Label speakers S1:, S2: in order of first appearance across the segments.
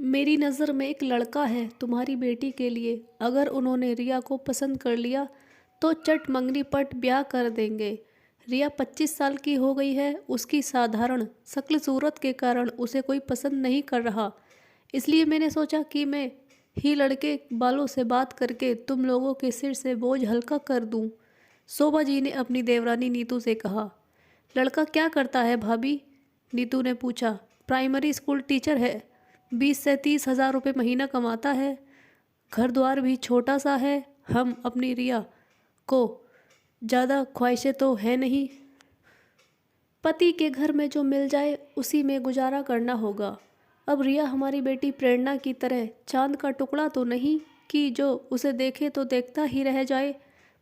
S1: मेरी नज़र में एक लड़का है तुम्हारी बेटी के लिए। अगर उन्होंने रिया को पसंद कर लिया तो चट मंगनी पट ब्याह कर देंगे। रिया 25 साल की हो गई है। उसकी साधारण शक्ल सूरत के कारण उसे कोई पसंद नहीं कर रहा। इसलिए मैंने सोचा कि मैं ही लड़के बालों से बात करके तुम लोगों के सिर से बोझ हल्का कर दूं। शोभा जी ने अपनी देवरानी नीतू से कहा। लड़का क्या करता है भाभी? नीतू ने पूछा। प्राइमरी स्कूल टीचर है। 20 से 30 हज़ार रुपये महीना कमाता है। घर द्वार भी छोटा सा है। हम अपनी रिया को ज़्यादा ख्वाहिशें तो है नहीं। पति के घर में जो मिल जाए उसी में गुजारा करना होगा। अब रिया हमारी बेटी प्रेरणा की तरह चांद का टुकड़ा तो नहीं कि जो उसे देखे तो देखता ही रह जाए।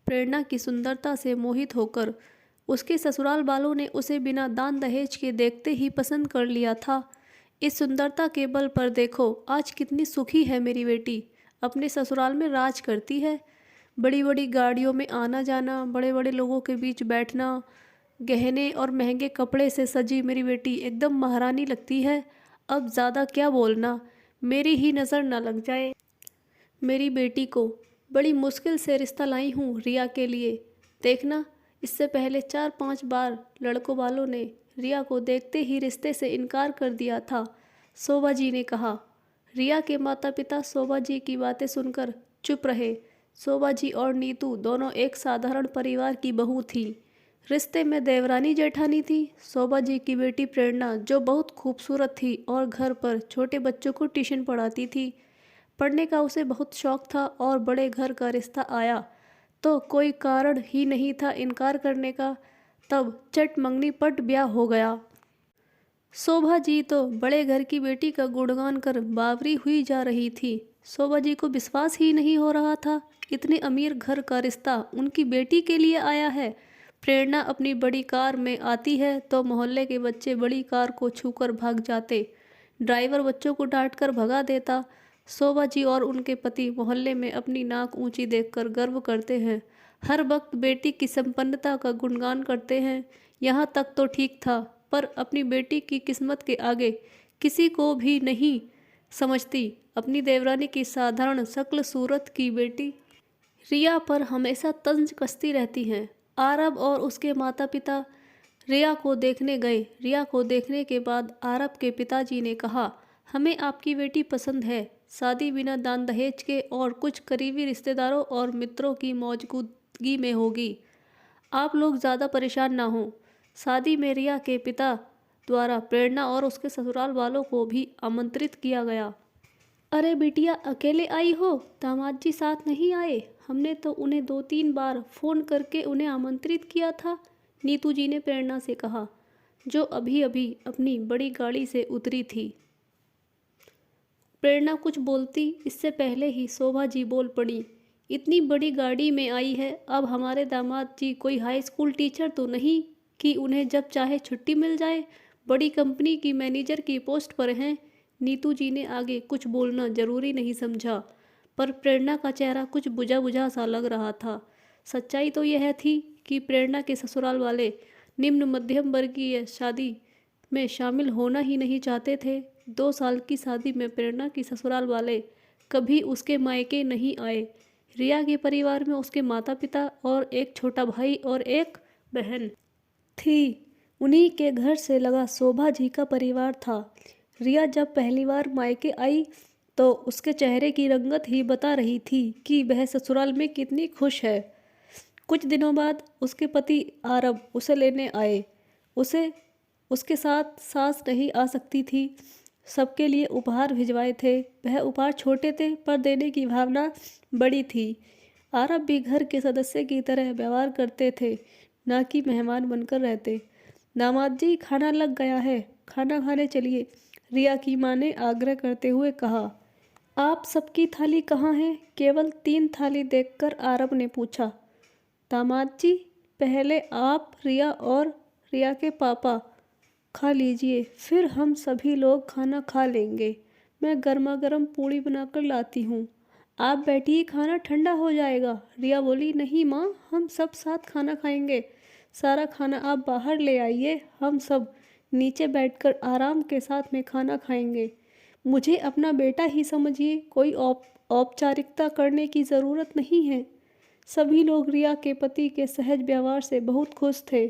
S1: प्रेरणा की सुंदरता से मोहित होकर उसके ससुराल वालों ने उसे बिना दान दहेज के देखते ही पसंद कर लिया था। इस सुंदरता के बल पर देखो आज कितनी सुखी है मेरी बेटी। अपने ससुराल में राज करती है। बड़ी बड़ी गाड़ियों में आना जाना, बड़े बड़े लोगों के बीच बैठना, गहने और महंगे कपड़े से सजी मेरी बेटी एकदम महारानी लगती है। अब ज़्यादा क्या बोलना, मेरी ही नज़र न लग जाए। मेरी बेटी को बड़ी मुश्किल से रिश्ता लाई हूँ रिया के लिए। देखना, इससे पहले 4-5 बार लड़कों वालों ने रिया को देखते ही रिश्ते से इनकार कर दिया था। शोभा जी ने कहा। रिया के माता पिता शोभा जी की बातें सुनकर चुप रहे। शोभा जी और नीतू दोनों एक साधारण परिवार की बहू थी। रिश्ते में देवरानी जेठानी थी। शोभा जी की बेटी प्रेरणा जो बहुत खूबसूरत थी और घर पर छोटे बच्चों को ट्यूशन पढ़ाती थी। पढ़ने का उसे बहुत शौक था और बड़े घर का रिश्ता आया तो कोई कारण ही नहीं था इनकार करने का। तब चट मंगनी पट ब्याह हो गया। शोभा जी तो बड़े घर की बेटी का गुणगान कर बावरी हुई जा रही थी। शोभा जी को विश्वास ही नहीं हो रहा था इतने अमीर घर का रिश्ता उनकी बेटी के लिए आया है। प्रेरणा अपनी बड़ी कार में आती है तो मोहल्ले के बच्चे बड़ी कार को छूकर भाग जाते। ड्राइवर बच्चों को डांट कर भगा देता। शोभा जी और उनके पति मोहल्ले में अपनी नाक ऊंची देखकर गर्व करते हैं। हर वक्त बेटी की संपन्नता का गुणगान करते हैं। यहाँ तक तो ठीक था, पर अपनी बेटी की किस्मत के आगे किसी को भी नहीं समझती अपनी देवरानी की साधारण शक्ल सूरत की बेटी। रिया पर हमेशा तंज कसती रहती हैं। आरब और उसके माता पिता रिया को देखने गए। रिया को देखने के बाद आरब के पिताजी ने कहा, हमें आपकी बेटी पसंद है। शादी बिना दान दहेज के और कुछ करीबी रिश्तेदारों और मित्रों की मौजूदगी में होगी। आप लोग ज़्यादा परेशान ना हो। शादी में रिया के पिता द्वारा प्रेरणा और उसके ससुराल वालों को भी आमंत्रित किया गया। अरे बिटिया, अकेले आई हो? दामाद जी साथ नहीं आए? हमने तो उन्हें 2-3 बार फ़ोन करके उन्हें आमंत्रित किया था। नीतू जी ने प्रेरणा से कहा, जो अभी अभी अपनी बड़ी गाड़ी से उतरी थी। प्रेरणा कुछ बोलती इससे पहले ही शोभा जी बोल पड़ी। इतनी बड़ी गाड़ी में आई है। अब हमारे दामाद जी कोई हाई स्कूल टीचर तो नहीं कि उन्हें जब चाहे छुट्टी मिल जाए। बड़ी कंपनी की मैनेजर की पोस्ट पर हैं। नीतू जी ने आगे कुछ बोलना जरूरी नहीं समझा, पर प्रेरणा का चेहरा कुछ बुझा बुझा सा लग रहा था। सच्चाई तो यह थी कि प्रेरणा के ससुराल वाले निम्न मध्यम वर्गीय शादी में शामिल होना ही नहीं चाहते थे। 2 साल की शादी में प्रेरणा की ससुराल वाले कभी उसके मायके नहीं आए। रिया के परिवार में उसके माता पिता और एक छोटा भाई और एक बहन थी। उन्हीं के घर से लगा शोभा जी का परिवार था। रिया जब पहली बार मायके आई तो उसके चेहरे की रंगत ही बता रही थी कि वह ससुराल में कितनी खुश है। कुछ दिनों बाद उसके पति आरब उसे लेने आए। उसे उसके साथ सास नहीं आ सकती थी। सबके लिए उपहार भिजवाए थे। वह उपहार छोटे थे पर देने की भावना बड़ी थी। आरब भी घर के सदस्य की तरह व्यवहार करते थे, ना कि मेहमान बनकर रहते। दामाद जी, खाना लग गया है, खाना खाने चलिए, रिया की माँ ने आग्रह करते हुए कहा। आप सबकी थाली कहाँ है? केवल 3 थाली देखकर आरब ने पूछा। दामाद जी, पहले आप, रिया और रिया के पापा खा लीजिए, फिर हम सभी लोग खाना खा लेंगे। मैं गर्मा गर्म पूड़ी बनाकर लाती हूँ। आप बैठिए, खाना ठंडा हो जाएगा। रिया बोली, नहीं माँ, हम सब साथ खाना खाएंगे। सारा खाना आप बाहर ले आइए, हम सब नीचे बैठकर आराम के साथ में खाना खाएंगे। मुझे अपना बेटा ही समझिए, कोई औपचारिकता करने की ज़रूरत नहीं है। सभी लोग रिया के पति के सहज व्यवहार से बहुत खुश थे।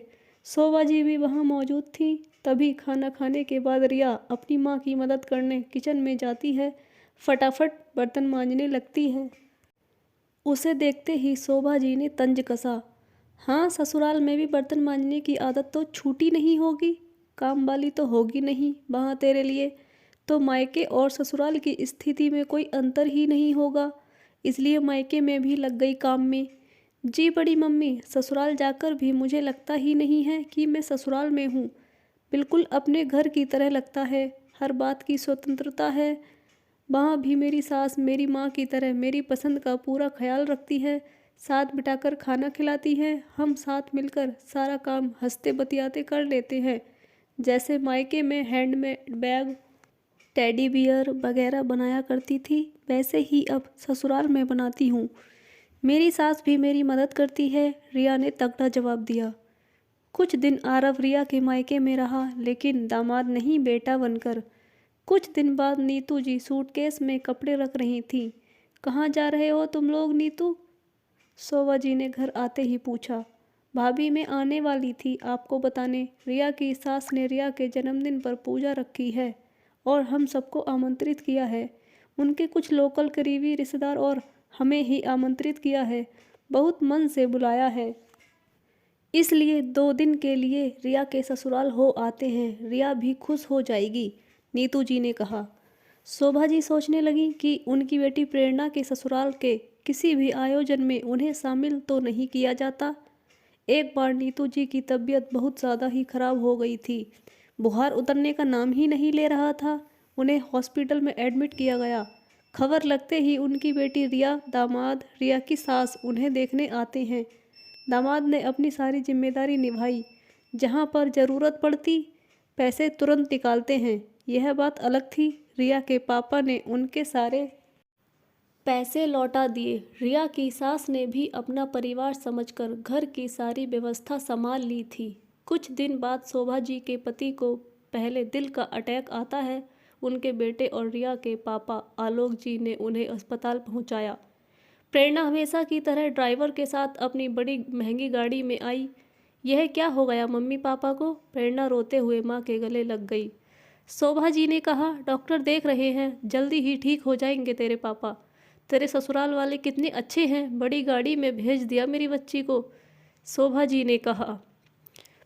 S1: शोभा जी भी वहाँ मौजूद थी। तभी खाना खाने के बाद रिया अपनी माँ की मदद करने किचन में जाती है, फटाफट बर्तन मांजने लगती है। उसे देखते ही शोभा जी ने तंज कसा। हाँ, ससुराल में भी बर्तन मांजने की आदत तो छूटी नहीं होगी। काम वाली तो होगी नहीं वहाँ तेरे लिए, तो मायके और ससुराल की स्थिति में कोई अंतर ही नहीं होगा, इसलिए मायके में भी लग गई काम में। जी बड़ी मम्मी, ससुराल जाकर भी मुझे लगता ही नहीं है कि मैं ससुराल में हूँ। बिल्कुल अपने घर की तरह लगता है, हर बात की स्वतंत्रता है। वहाँ भी मेरी सास मेरी माँ की तरह मेरी पसंद का पूरा ख्याल रखती है, साथ बिठाकर खाना खिलाती है। हम साथ मिलकर सारा काम हंसते बतियाते कर लेते हैं। जैसे मायके में हैंडमेड बैग, टेडी बियर वगैरह बनाया करती थी, वैसे ही अब ससुराल में बनाती हूँ। मेरी सास भी मेरी मदद करती है, रिया ने तगड़ा जवाब दिया। कुछ दिन आरव रिया के मायके में रहा, लेकिन दामाद नहीं बेटा बनकर। कुछ दिन बाद नीतू जी सूटकेस में कपड़े रख रही थीं। कहाँ जा रहे हो तुम लोग नीतू? शोभा जी ने घर आते ही पूछा। भाभी मैं आने वाली थी आपको बताने, रिया की सास ने रिया के जन्मदिन पर पूजा रखी है और हम सबको आमंत्रित किया है। उनके कुछ लोकल करीबी रिश्तेदार और हमें ही आमंत्रित किया है, बहुत मन से बुलाया है। इसलिए 2 दिन के लिए रिया के ससुराल हो आते हैं, रिया भी खुश हो जाएगी, नीतू जी ने कहा। शोभा जी सोचने लगी कि उनकी बेटी प्रेरणा के ससुराल के किसी भी आयोजन में उन्हें शामिल तो नहीं किया जाता। एक बार नीतू जी की तबीयत बहुत ज़्यादा ही खराब हो गई थी, बुखार उतरने का नाम ही नहीं ले रहा था। उन्हें हॉस्पिटल में एडमिट किया गया। खबर लगते ही उनकी बेटी रिया, दामाद, रिया की सास उन्हें देखने आते हैं। दामाद ने अपनी सारी जिम्मेदारी निभाई, जहाँ पर ज़रूरत पड़ती पैसे तुरंत निकालते हैं। यह बात अलग थी, रिया के पापा ने उनके सारे पैसे लौटा दिए। रिया की सास ने भी अपना परिवार समझकर घर की सारी व्यवस्था संभाल ली थी। कुछ दिन बाद शोभा जी के पति को पहले दिल का अटैक आता है। उनके बेटे और रिया के पापा आलोक जी ने उन्हें अस्पताल पहुंचाया। प्रेरणा हमेशा की तरह ड्राइवर के साथ अपनी बड़ी महंगी गाड़ी में आई। यह क्या हो गया मम्मी पापा को? प्रेरणा रोते हुए माँ के गले लग गई। शोभा जी ने कहा, डॉक्टर देख रहे हैं, जल्दी ही ठीक हो जाएंगे तेरे पापा। तेरे ससुराल वाले कितने अच्छे हैं, बड़ी गाड़ी में भेज दिया मेरी बच्ची को, शोभा जी ने कहा।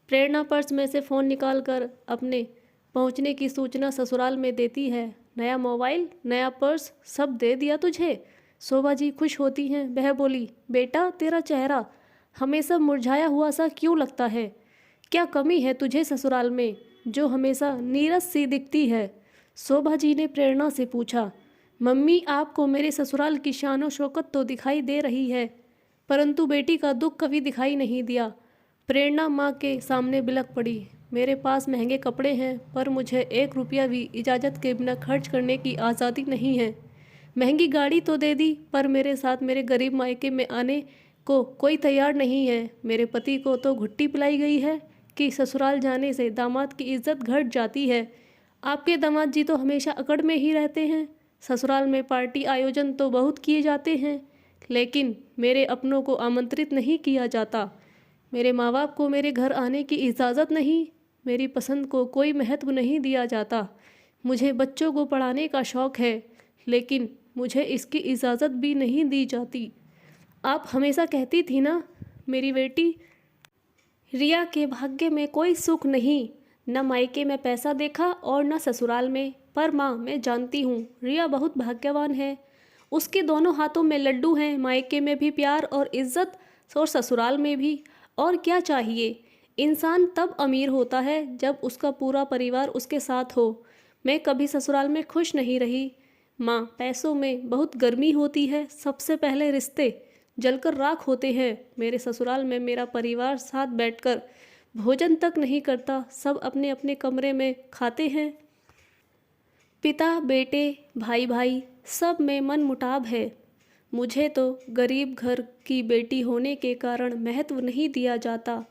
S1: प्रेरणा पर्स में से फ़ोन निकालकर अपने पहुंचने की सूचना ससुराल में देती है। नया मोबाइल, नया पर्स, सब दे दिया तुझे? शोभा जी खुश होती हैं। वह बोली, बेटा तेरा चेहरा हमेशा मुरझाया हुआ सा क्यों लगता है? क्या कमी है तुझे ससुराल में जो हमेशा नीरस सी दिखती है? शोभा जी ने प्रेरणा से पूछा। मम्मी, आपको मेरे ससुराल की शान शौकत तो दिखाई दे रही है, परंतु बेटी का दुख कभी दिखाई नहीं दिया। प्रेरणा माँ के सामने बिलख पड़ी। मेरे पास महंगे कपड़े हैं, पर मुझे 1 रुपया भी इजाज़त के बिना खर्च करने की आज़ादी नहीं है। महंगी गाड़ी तो दे दी, पर मेरे साथ मेरे गरीब मायके में आने को कोई तैयार नहीं है। मेरे पति को तो घुट्टी पिलाई गई है कि ससुराल जाने से दामाद की इज्जत घट जाती है। आपके दामाद जी तो हमेशा अकड़ में ही रहते हैं। ससुराल में पार्टी आयोजन तो बहुत किए जाते हैं, लेकिन मेरे अपनों को आमंत्रित नहीं किया जाता। मेरे माँ बाप को मेरे घर आने की इजाज़त नहीं, मेरी पसंद को कोई महत्व नहीं दिया जाता। मुझे बच्चों को पढ़ाने का शौक़ है, लेकिन मुझे इसकी इजाज़त भी नहीं दी जाती। आप हमेशा कहती थी ना मेरी बेटी, रिया के भाग्य में कोई सुख नहीं, न मायके में पैसा देखा और न ससुराल में। पर माँ, मैं जानती हूँ रिया बहुत भाग्यवान है। उसके दोनों हाथों में लड्डू हैं, मायके में भी प्यार और इज्जत और ससुराल में भी। और क्या चाहिए? इंसान तब अमीर होता है जब उसका पूरा परिवार उसके साथ हो। मैं कभी ससुराल में खुश नहीं रही माँ। पैसों में बहुत गर्मी होती है, सबसे पहले रिश्ते जलकर राख होते हैं। मेरे ससुराल में मेरा परिवार साथ बैठकर भोजन तक नहीं करता, सब अपने अपने कमरे में खाते हैं। पिता बेटे, भाई भाई, सब में मन मुटाव है। मुझे तो गरीब घर की बेटी होने के कारण महत्व नहीं दिया जाता।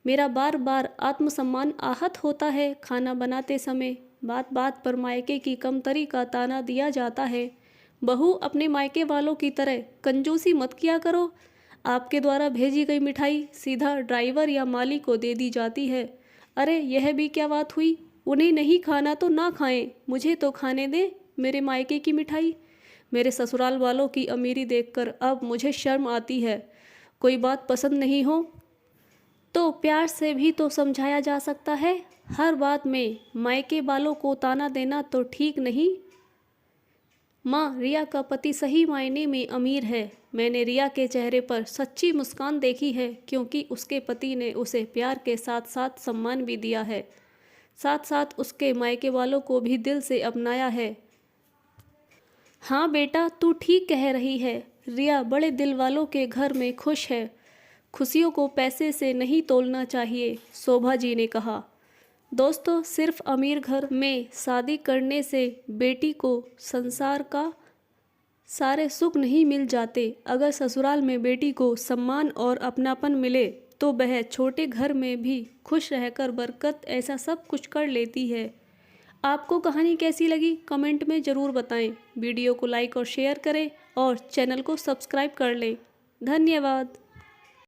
S1: मेरा बार बार आत्मसम्मान आहत होता है खाना बनाते समय। बात बात पर मायके की कमतरी का ताना दिया जाता है। बहू, अपने मायके वालों की तरह कंजूसी मत किया करो। आपके द्वारा भेजी गई मिठाई सीधा ड्राइवर या माली को दे दी जाती है। अरे यह भी क्या बात हुई? उन्हें नहीं खाना तो ना खाएं, मुझे तो खाने दें मेरे मायके की मिठाई। मेरे ससुराल वालों की अमीरी देखकर अब मुझे शर्म आती है। कोई बात पसंद नहीं हो तो प्यार से भी तो समझाया जा सकता है। हर बात में मायके वालों को ताना देना तो ठीक नहीं। माँ, रिया का पति सही मायने में अमीर है। मैंने रिया के चेहरे पर सच्ची मुस्कान देखी है, क्योंकि उसके पति ने उसे प्यार के साथ साथ सम्मान भी दिया है। साथ साथ उसके मायके वालों को भी दिल से अपनाया है। हाँ बेटा, तू ठीक कह रही है। रिया बड़े दिल वालों के घर में खुश है। खुशियों को पैसे से नहीं तोलना चाहिए, शोभा जी ने कहा। दोस्तों, सिर्फ अमीर घर में शादी करने से बेटी को संसार का सारे सुख नहीं मिल जाते। अगर ससुराल में बेटी को सम्मान और अपनापन मिले तो वह छोटे घर में भी खुश रहकर बरकत ऐसा सब कुछ कर लेती है। आपको कहानी कैसी लगी कमेंट में ज़रूर बताएं। वीडियो को लाइक और शेयर करें और चैनल को सब्सक्राइब कर लें। धन्यवाद।